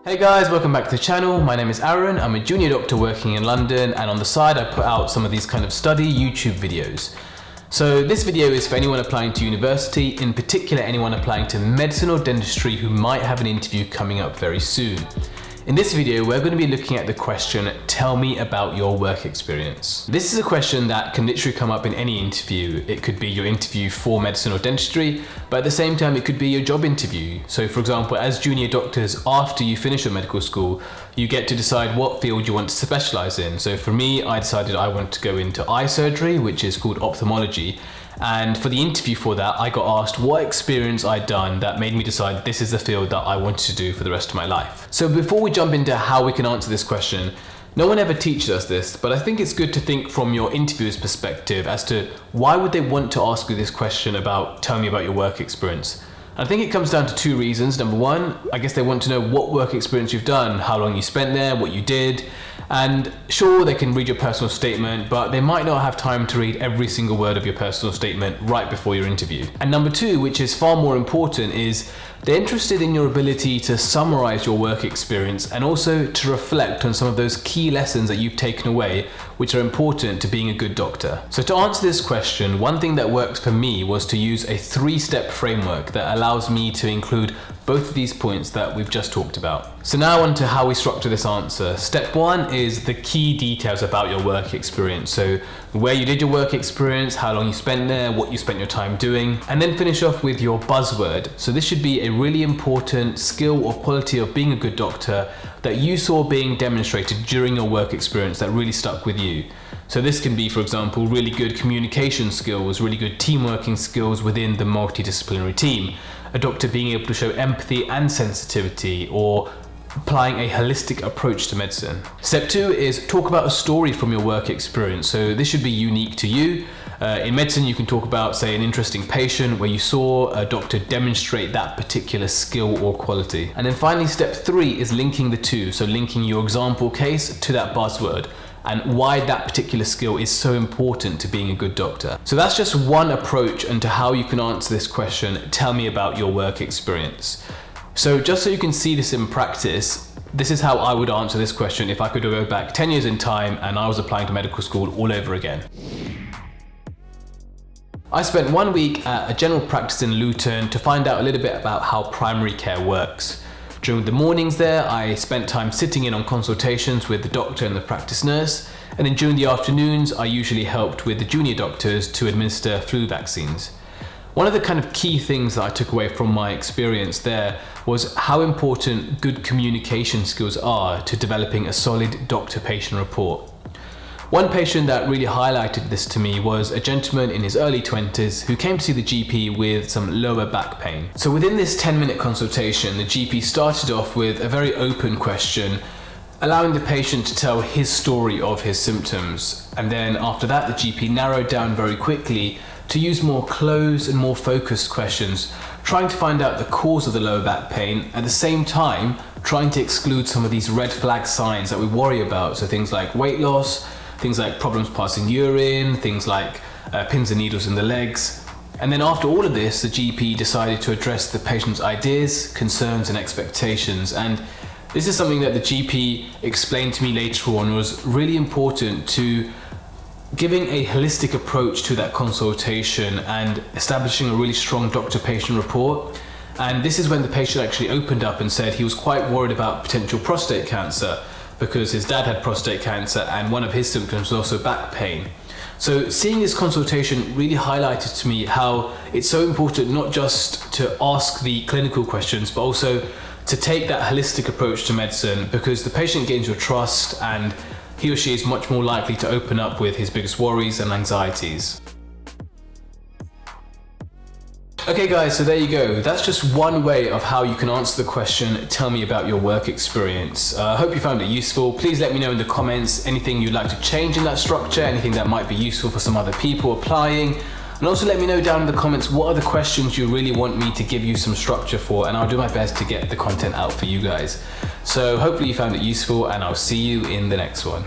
Hey guys, welcome back to the channel. My name is Arun. I'm a junior doctor working in London, and on the side I put out some of these kind of study YouTube videos. So this video is for anyone applying to university, in particular anyone applying to medicine or dentistry who might have an interview coming up very soon. In this video, we're going to be looking at the question, tell me about your work experience. This is a question that can literally come up in any interview. It could be your interview for medicine or dentistry, but at the same time, it could be your job interview. So for example, as junior doctors, after you finish your medical school, you get to decide what field you want to specialize in. So for me, I decided I want to go into eye surgery, which is called ophthalmology. And for the interview for that, I got asked what experience I'd done that made me decide this is the field that I wanted to do for the rest of my life. So before we jump into how we can answer this question, no one ever teaches us this, but I think it's good to think from your interviewer's perspective as to why would they want to ask you this question about tell me about your work experience. I think it comes down to two reasons. Number one, I guess they want to know what work experience you've done, how long you spent there, what you did. And sure, they can read your personal statement, but they might not have time to read every single word of your personal statement right before your interview. And number two, which is far more important, is they're interested in your ability to summarize your work experience and also to reflect on some of those key lessons that you've taken away, which are important to being a good doctor. So to answer this question, one thing that worked for me was to use a 3-step framework that allows me to include both of these points that we've just talked about. So now on to how we structure this answer. Step 1 is the key details about your work experience. So where you did your work experience, how long you spent there, what you spent your time doing, and then finish off with your buzzword. So this should be a really important skill or quality of being a good doctor that you saw being demonstrated during your work experience that really stuck with you. So this can be, for example, really good communication skills, really good team working skills within the multidisciplinary team, a doctor being able to show empathy and sensitivity, or applying a holistic approach to medicine. Step 2 is talk about a story from your work experience. So this should be unique to you. In medicine, you can talk about, say, an interesting patient where you saw a doctor demonstrate that particular skill or quality. And then finally, step 3 is linking the two. So linking your example case to that buzzword and why that particular skill is so important to being a good doctor. So that's just one approach into how you can answer this question, tell me about your work experience. So just so you can see this in practice, this is how I would answer this question if I could go back 10 years in time and I was applying to medical school all over again. I spent 1 week at a general practice in Luton to find out a little bit about how primary care works. During the mornings there, I spent time sitting in on consultations with the doctor and the practice nurse, and then during the afternoons, I usually helped with the junior doctors to administer flu vaccines. One of the kind of key things that I took away from my experience there was how important good communication skills are to developing a solid doctor-patient rapport. One patient that really highlighted this to me was a gentleman in his early 20s who came to see the GP with some lower back pain. So within this 10-minute consultation, the GP started off with a very open question, allowing the patient to tell his story of his symptoms. And then after that, the GP narrowed down very quickly to use more closed and more focused questions, trying to find out the cause of the lower back pain, at the same time trying to exclude some of these red flag signs that we worry about. So things like weight loss, things like problems passing urine, things like pins and needles in the legs. And then after all of this, the GP decided to address the patient's ideas, concerns and expectations. And this is something that the GP explained to me later on was really important to giving a holistic approach to that consultation and establishing a really strong doctor-patient rapport. And this is when the patient actually opened up and said he was quite worried about potential prostate cancer because his dad had prostate cancer and one of his symptoms was also back pain. So seeing this consultation really highlighted to me how it's so important not just to ask the clinical questions, but also to take that holistic approach to medicine, because the patient gains your trust and he or she is much more likely to open up with his biggest worries and anxieties. Okay guys, so there you go. That's just one way of how you can answer the question, tell me about your work experience. I hope you found it useful. Please let me know in the comments anything you'd like to change in that structure, anything that might be useful for some other people applying. And also let me know down in the comments what are the questions you really want me to give you some structure for, and I'll do my best to get the content out for you guys. So hopefully you found it useful, and I'll see you in the next one.